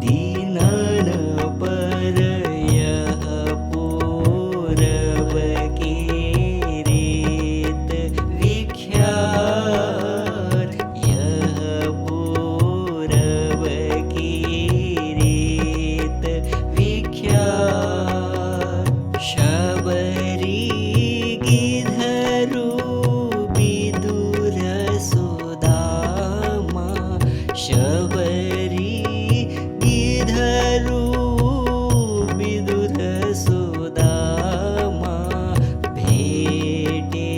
दीनान पर यह पूरब की रीत विख्यात, यह पूरब की रीत विख्यात। शबरी गिधरु विदुर सुदामा, शबरी गिधरु विदुर सुदामा, भेटे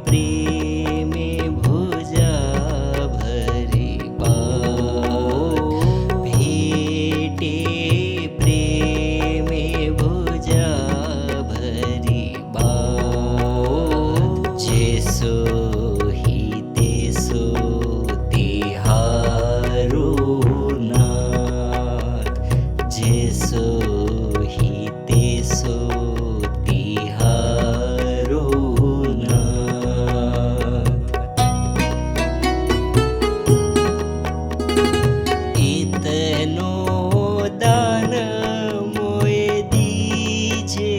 प्रेमे भुजा भरी बात, भेटे प्रेमे भुजा भरी बात। जेसो ही तेसो तिहारो नाथ, जेसो ही तेसो तिहारो नाथ। इतनो दान मोए दीजे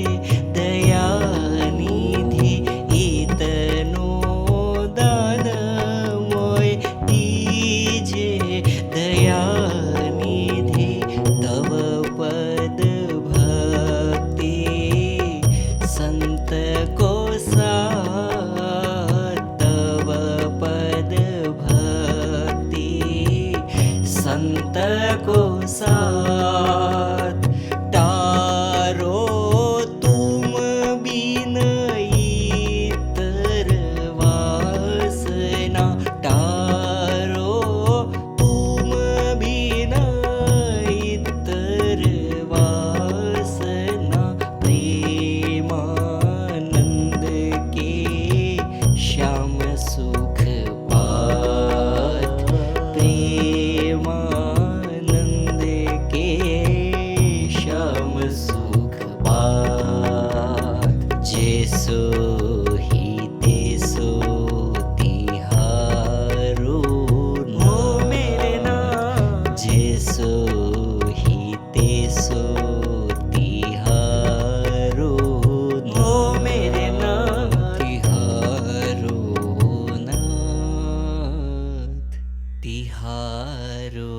दयानिधि, इतनो दान मोए दीजे दयानिधि। तव पद भक्ति संत को साथ, तव पद भक्ति संत को साथ। तारो तुम बिन इतर वासना, तारो तुम बिन इतर वासना। प्रेमानंद के श्याम सुख पात, प्रेमानंद के श्याम सुख पात। जेसो ही तेसो तिहारो हो मेरे नाथ, जेसो ही तेसो तिहारो हो मेरे नाथ, तिहारो नाथ, तिहारो।